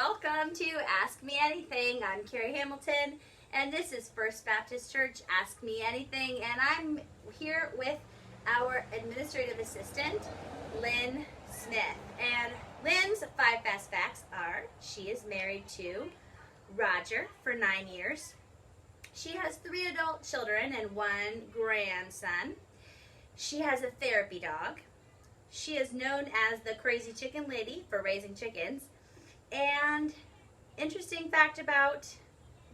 welcome to Ask Me Anything. I'm Carrie Hamilton, and this is First Baptist Church Ask Me Anything, and I'm here with our administrative assistant, Lyn Smith. And Lyn's 5 fast facts are: she is married to Roger for 9 years. She has 3 adult children and 1 grandson. She has a therapy dog. She is known as the Crazy Chicken Lady for raising chickens. And interesting fact about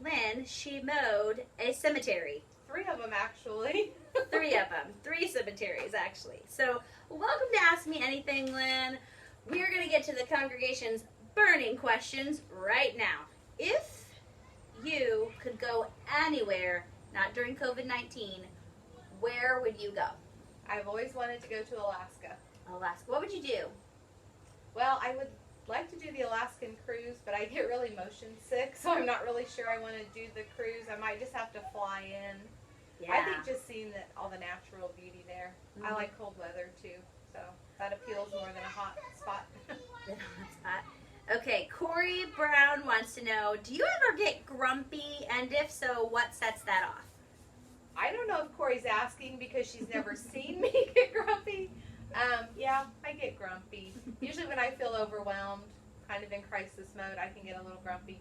Lyn, she mowed a cemetery. 3 of them, actually. 3 of them. 3 cemeteries, actually. So, welcome to Ask Me Anything, Lyn. We're going to get to the congregation's burning questions right now. If you could go anywhere, not during COVID-19, where would you go? I've always wanted to go to Alaska. Alaska. What would you do? Well, I would like to do the Alaskan cruise, but I get really motion sick, so I'm not really sure I want to do the cruise. I might just have to fly in. Yeah. I think just seeing all the natural beauty there. I like cold weather too, so that appeals more than a hot spot. Okay, Corey Brown wants to know, do you ever get grumpy, and if so, what sets that off? I don't know if Corey's asking because she's never seen me get grumpy. Yeah, I get grumpy. Usually when I feel overwhelmed, kind of in crisis mode, I can get a little grumpy.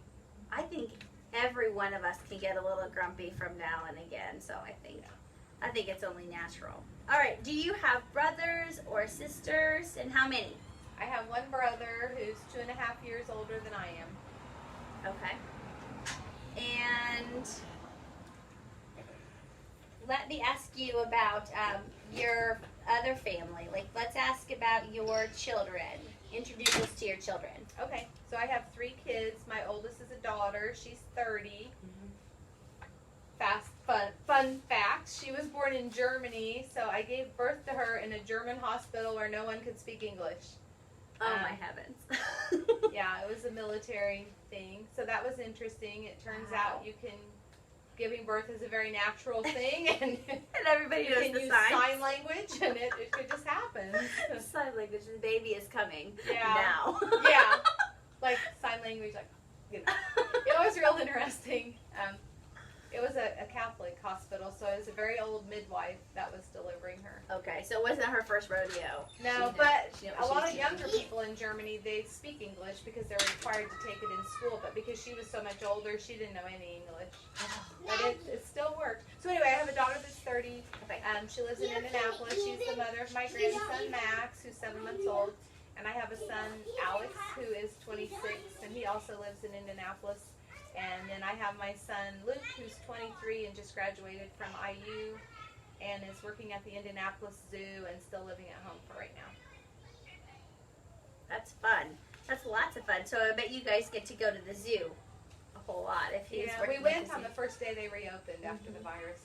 I think every one of us can get a little grumpy from now and again, so I think it's only natural. All right, do you have brothers or sisters, and how many? I have 1 brother who's 2.5 years older than I am. Okay. And let me ask you about your other family. Like, let's ask about your children. Introduce us to your children. Okay, so I have 3 kids. My oldest is a daughter. She's 30. Fun fact, she was born in Germany, so I gave birth to her in a German hospital where no one could speak English. Oh, my heavens. Yeah, it was a military thing, so that was interesting. It turns out giving birth is a very natural thing, and everybody knows the use signs. sign language, and it could just happen. Sign language, the baby is coming now. now. Yeah, like sign language, like, you know. It was real interesting. It was a Catholic hospital, so it was a very old midwife that was delivering her. Okay, so it wasn't her first rodeo. No, but a lot of younger people in Germany, they speak English because they're required to take it in school, but because she was so much older, she didn't know any English. But it still worked. So anyway, I have a daughter that's 30. She lives in Indianapolis. She's the mother of my grandson, Max, who's 7 months old. And I have a son, Alex, who is 26, and he also lives in Indianapolis. And then I have my son, Luke, who's 23 and just graduated from IU and is working at the Indianapolis Zoo and still living at home for right now. That's fun. That's lots of fun. So I bet you guys get to go to the zoo a whole lot. If he's we went on the first day they reopened after the virus.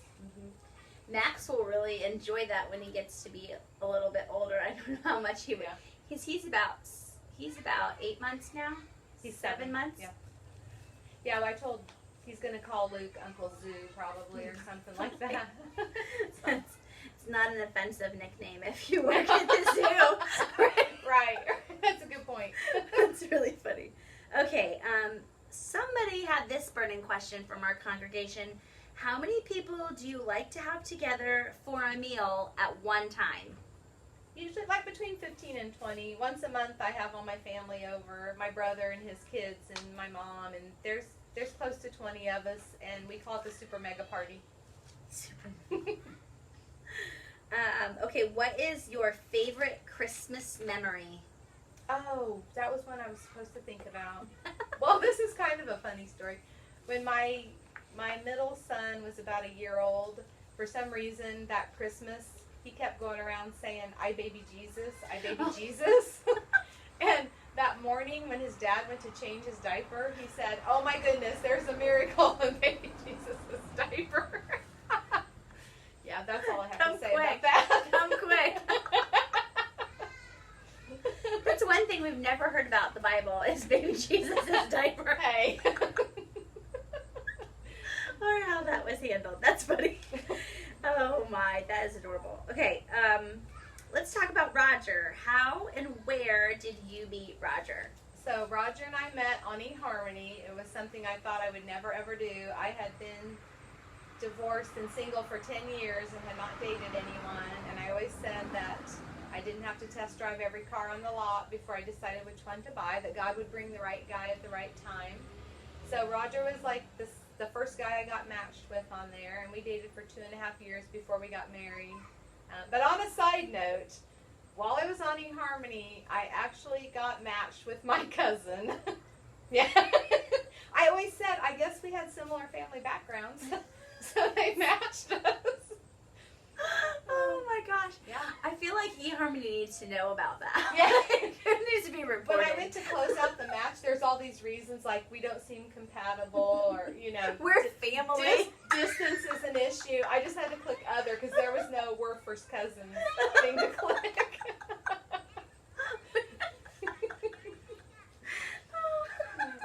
Max will really enjoy that when he gets to be a little bit older. I don't know how much he will. Because he's about 8 months now. He's 7 months. Yeah. Yeah, well, I told he's going to call Luke Uncle Zoo probably or something like that. It's not an offensive nickname if you work at the zoo. Right. That's a good point. That's really funny. Okay, somebody had this burning question from our congregation. How many people do you like to have together for a meal at one time? Usually like between 15 and 20. Once a month I have all my family over, my brother and his kids and my mom, and there's close to 20 of us, and we call it the super mega party. Okay, what is your favorite Christmas memory? Oh, that was one I was supposed to think about. Well, this is kind of a funny story. When my middle son was about a year old, for some reason that Christmas he kept going around saying, "I baby Jesus, I baby Jesus." And that morning when his dad went to change his diaper, he said, "Oh my goodness, there's a miracle in baby Jesus' diaper." Yeah, that's all I have to say about that. Come quick. That's one thing we've never heard about the Bible is baby Jesus' diaper. Hey. Or how that was handled. That's funny. Oh my, that is adorable. Okay, let's talk about Roger. How and where did you meet Roger? So Roger and I met on eHarmony. It was something I thought I would never ever do. I had been divorced and single for 10 years and had not dated anyone, and I always said that I didn't have to test drive every car on the lot before I decided which one to buy, that God would bring the right guy at the right time. So Roger was like the first guy I got matched with on there, and we dated for 2.5 years before we got married. But on a side note, while I was on eHarmony, I actually got matched with my cousin. Yeah. I always said, I guess we had similar family backgrounds, so they matched us. Oh my gosh. Yeah. I feel like eHarmony needs to know about that. Yeah. It needs to be reported. When I went to close out the match, there's all these reasons like we don't seem compatible, or, you know. We're family. Distance is an issue. I just had to click other because there was no we're first cousins thing to click.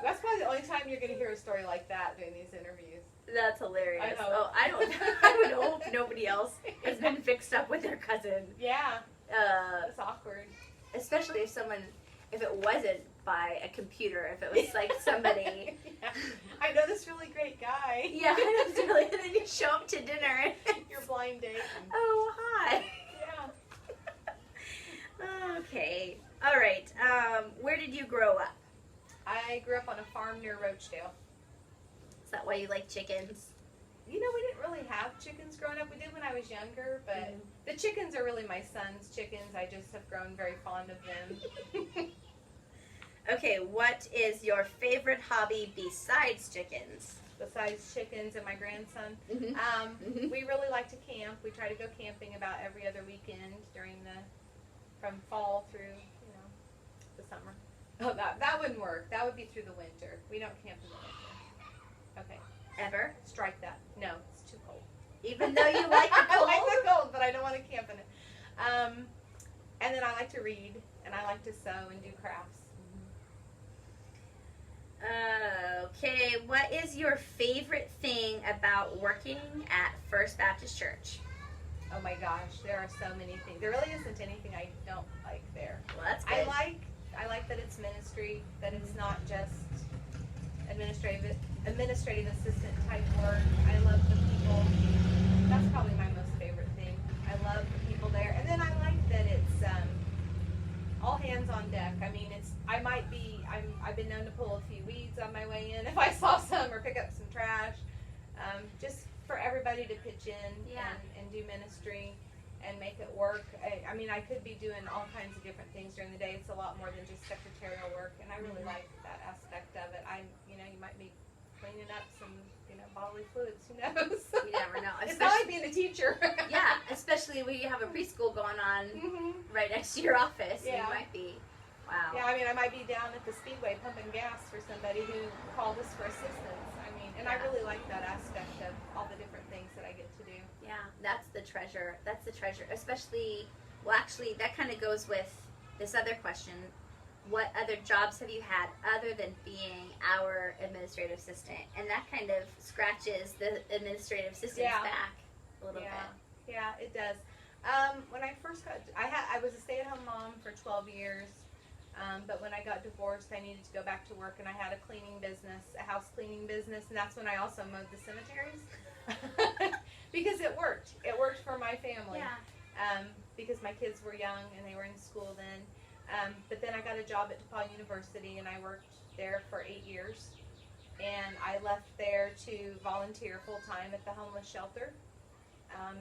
That's probably the only time you're going to hear a story like that during these interviews. That's hilarious. I know. Oh, I would hope nobody else has been fixed up with their cousin. Yeah. It's awkward. Especially if it wasn't by a computer, if it was like somebody. Yeah. I know this really great guy. Yeah, it's really, and then you show up to dinner. Your blind date. Oh, hi. Yeah. Okay. All right. Where did you grow up? I grew up on a farm near Roachdale. Is that why you like chickens? You know, we didn't really have chickens growing up. We did when I was younger, but the chickens are really my son's chickens. I just have grown very fond of them. Okay, what is your favorite hobby besides chickens? Besides chickens and my grandson, Mm-hmm. we really like to camp. We try to go camping about every other weekend from fall through, the summer. Oh, that wouldn't work. That would be through the winter. We don't camp in the winter. Okay. Ever? Strike that. No, it's too cold. Even though you like the I cold? like the cold, but I don't want to camp in it. And then I like to read, and I like to sew and do crafts. Okay, what is your favorite thing about working at First Baptist Church? Oh my gosh, there are so many things. There really isn't anything I don't like there. Well, that's good. I like that it's ministry, that it's not just administrative assistant type work. I love the people. That's probably my most favorite thing. I love the people there, and then I like that it's all hands on deck. I mean, I've been known to pull a few weeds on my way in if I saw some, or pick up some trash. Just for everybody to pitch in and do ministry and make it work. I mean, I could be doing all kinds of different things during the day. It's a lot more than just secretarial work, and I really like that aspect of it. You might be cleaning up some, bodily fluids. Who knows? You never know. It's not like being a teacher. Yeah, especially when you have a preschool going on right next to your office. Yeah. You might be. Wow. Yeah, I mean, I might be down at the speedway pumping gas for somebody who called us for assistance. I mean, and I really like that aspect of all the different things that I get to do. Yeah, that's the treasure. That's the treasure. Especially, well, actually, that kind of goes with this other question. What other jobs have you had other than being our administrative assistant? And that kind of scratches the administrative assistant's back a little bit. Yeah, it does. When I first I was a stay-at-home mom for 12 years. But when I got divorced, I needed to go back to work, and I had a cleaning business, a house cleaning business, and that's when I also mowed the cemeteries. Because it worked. It worked for my family. Yeah. Because my kids were young, and they were in school then. But then I got a job at DePaul University, and I worked there for 8 years. And I left there to volunteer full-time at the homeless shelter.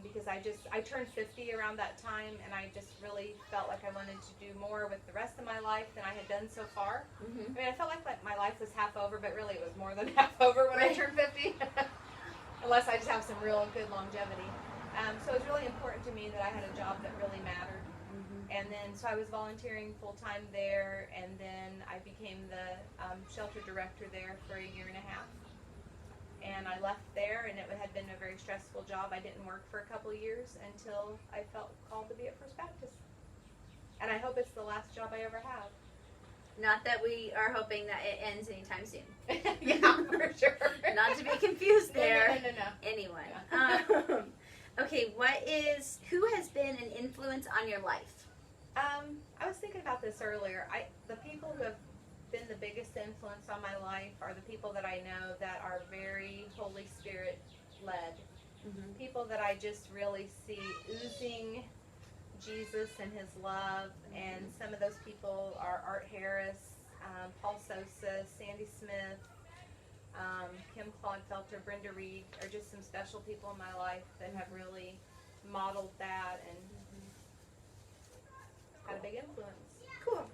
Because I turned 50 around that time, and I just really felt like I wanted to do more with the rest of my life than I had done so far. I mean, I felt like my life was half over, but really it was more than half over when I turned 50. Unless I just have some real good longevity. So it was really important to me that I had a job that really mattered. And then, so I was volunteering full-time there, and then I became the shelter director there for 1.5 years. And I left there, and it had been a very stressful job. I didn't work for a couple of years until I felt called to be at First Baptist. And I hope it's the last job I ever have. Not that we are hoping that it ends anytime soon. Yeah, for sure. Not to be confused there. No. Anyway. Yeah. Okay, who has been an influence on your life? I was thinking about this earlier. The people who have been been the biggest influence on my life are the people that I know that are very Holy Spirit led. Mm-hmm. People that I just really see oozing Jesus and His love. And some of those people are Art Harris, Paul Sosa, Sandy Smith, Kim Claude-Felter, Brenda Reed are just some special people in my life that have really modeled that and had a big influence. Cool.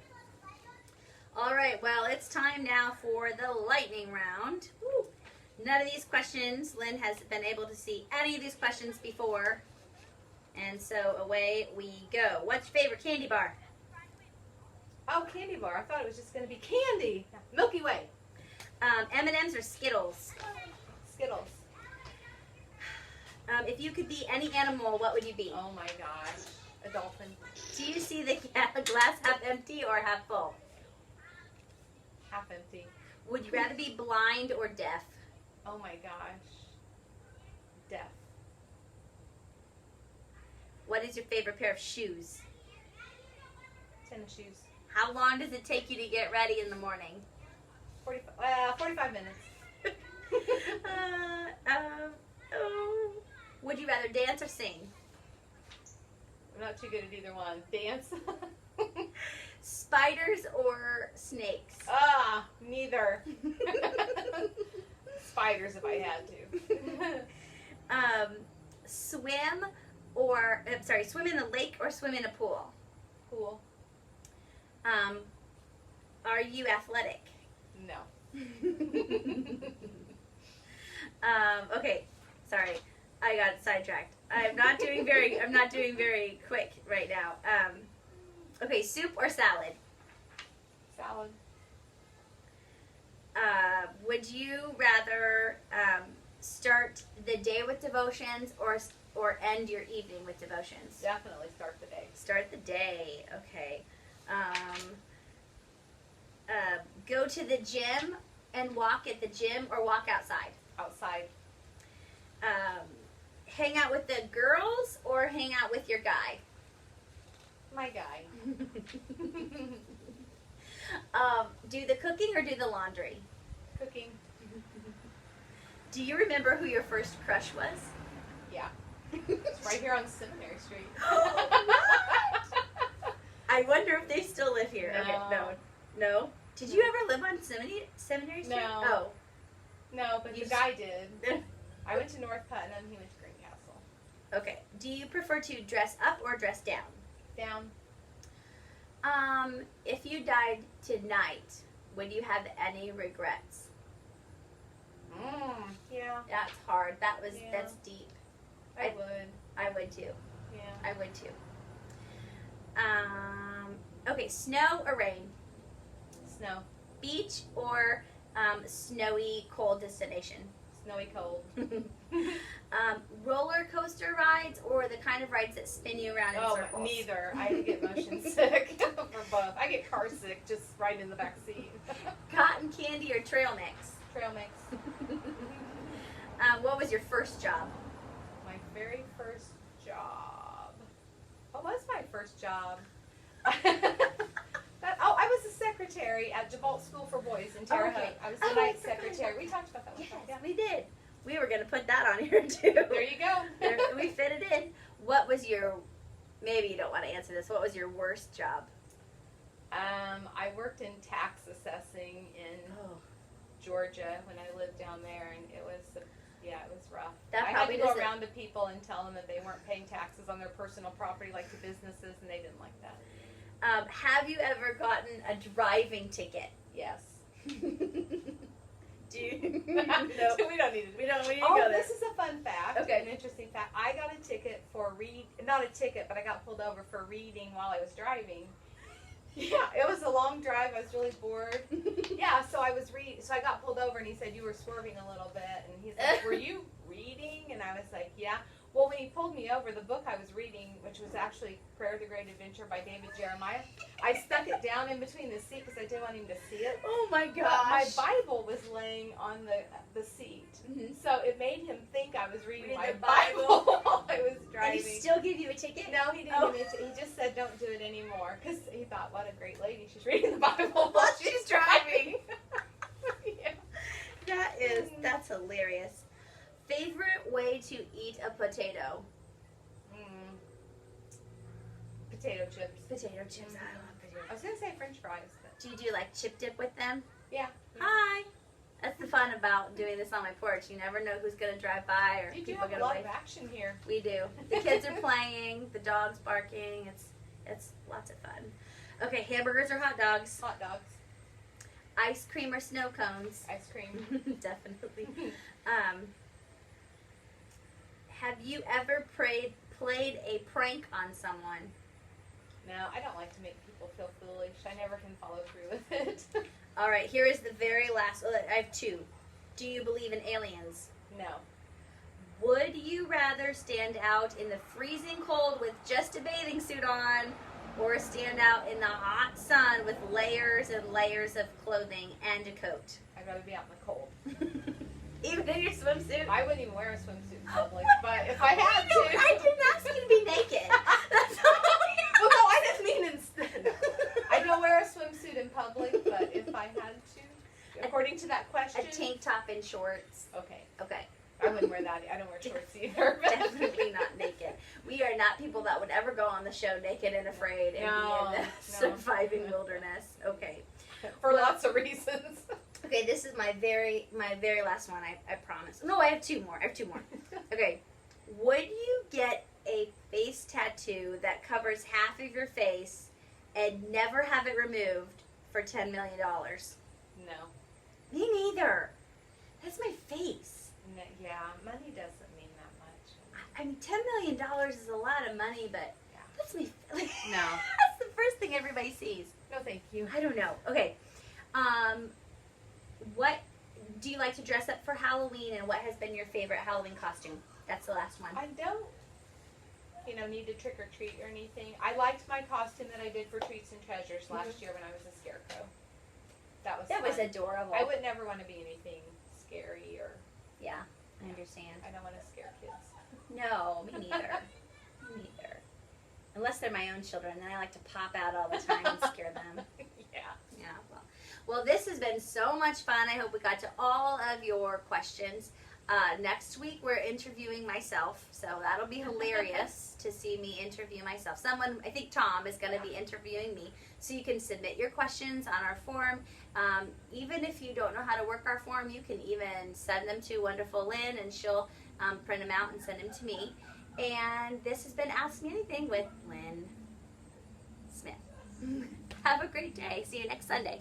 All right, well, it's time now for the lightning round. Woo. None of these questions, Lyn has been able to see any of these questions before. And so away we go. What's your favorite candy bar? Oh, candy bar. I thought it was just going to be candy. Milky Way. M&M's or Skittles? Skittles. If you could be any animal, what would you be? Oh my gosh. A dolphin. Do you see the glass half empty or half full? Half empty. Would you rather be blind or deaf? Oh my gosh. Deaf. What is your favorite pair of shoes? Tennis shoes. How long does it take you to get ready in the morning? 45 minutes. Would you rather dance or sing? I'm not too good at either one. Dance. Spiders or snakes? Neither. Spiders if I had to. Swim in a lake or swim in a pool? Pool. Are you athletic? No. Okay, sorry, I got sidetracked. I'm not doing very quick right now. Okay, soup or salad? Salad. Would you rather start the day with devotions or end your evening with devotions? Definitely start the day. Start the day. Okay. Go to the gym and walk at the gym or walk outside? Outside. Hang out with the girls or hang out with your guy? My guy. Do the cooking or do the laundry? Cooking. Do you remember who your first crush was? Yeah. It's right here on Seminary Street. I wonder if they still live here. No. Okay, no. Did you ever live on Seminary Street? No. Oh. No, but the guy did. I went to North Putnam, he went to Greencastle. Okay. Do you prefer to dress up or dress down? Down. If you died tonight, would you have any regrets? Yeah. That's hard. That's deep. I would. I would too. Yeah. I would too. Okay, snow or rain? Snow. Beach or snowy, cold destination? Snowy cold. Roller coaster rides or the kind of rides that spin you around in circles? Neither. I get motion sick for both. I get car sick just right in the back seat. Cotton candy or trail mix? Trail mix. What was your first job? My very first job. What was my first job? I was a secretary at Javolt School for Boys in Terre Haute. Okay. I was the night secretary. We talked about that one. Yes, we did. We were going to put that on here too. There you go. We fit it in. What was your, maybe you don't want to answer this, what was your worst job? I worked in tax assessing in Georgia when I lived down there, and it was rough. I had to go around to people and tell them that they weren't paying taxes on their personal property like to businesses, and they didn't like that. Have you ever gotten a driving ticket? Yes. Do you? No. We don't need to. We need to Oh, go there. this is a fun fact. Okay. An interesting fact. I got a ticket for not a ticket, but I got pulled over for reading while I was driving. Yeah, it was a long drive. I was really bored. Yeah, so I was so I got pulled over, and he said, you were swerving a little bit, and he's like, were you reading? And I was like, yeah. Well, when he pulled me over, the book I was reading, which was actually Prayer of the Great Adventure by David Jeremiah, I stuck it down in between the seat because I didn't want him to see it. Oh my gosh. But my Bible was laying on the seat. Mm-hmm. So it made him think I was reading my Bible while I was driving. Did he still give you a ticket? No, he didn't give me a ticket. He just said don't do it anymore because he thought, what a great lady. She's reading the Bible while she's driving. potato? Potato chips. Potato chips. I love potato I was going to say French fries. But chips. Do you do like chip dip with them? yeah. Hi. That's the fun about doing this on my porch. You never know who's going to drive by or You do people have going a to lot wave. of action here. We do. The kids are playing. The dog's barking. It's lots of fun. Okay, hamburgers or hot dogs? Hot dogs. Ice cream or snow cones? Ice cream. Definitely. Have you ever played a prank on someone? No, I don't like to make people feel foolish. I never can follow through with it. All right, here is the very last. I have two. Do you believe in aliens? No. Would you rather stand out in the freezing cold with just a bathing suit on, or stand out in the hot sun with layers and layers of clothing and a coat? I'd rather be out in the cold. Even in your swimsuit? I wouldn't even wear a swimsuit in public, but if I had to. I didn't ask you to be naked. That's all. Well, no, I didn't mean instead. No. I don't wear a swimsuit in public, but if I had to, according to that question. A tank top and shorts. Okay. Okay. I wouldn't wear that. I don't wear shorts either. Definitely not naked. We are not people that would ever go on the show naked and afraid and be in the surviving wilderness. Okay. For lots of reasons. Okay, this is my very last one, I promise. No, I have two more. Okay. Would you get a face tattoo that covers half of your face and never have it removed for $10 million? No. Me neither. That's my face. No. Yeah, money doesn't mean that much. I mean, $10 million is a lot of money, but Yeah. that's me. Like, No. That's the first thing everybody sees. No, thank you. I don't know. Okay. What do you like to dress up for Halloween, and what has been your favorite Halloween costume? That's the last one. I don't, need to trick or treat or anything. I liked my costume that I did for Treats and Treasures last year when I was a scarecrow. That was fun. Adorable. I would never want to be anything scary or. Yeah, I understand. I don't want to scare kids. No, me neither. Me neither. Unless they're my own children, then I like to pop out all the time and scare them. Yeah. Yeah, well, this has been so much fun. I hope we got to all of your questions. Next week, we're interviewing myself, so that'll be hilarious to see me interview myself. I think Tom is going to be interviewing me, so you can submit your questions on our form. Even if you don't know how to work our form, you can even send them to wonderful Lyn, and she'll print them out and send them to me. And this has been Ask Me Anything with Lyn Smith. Have a great day. See you next Sunday.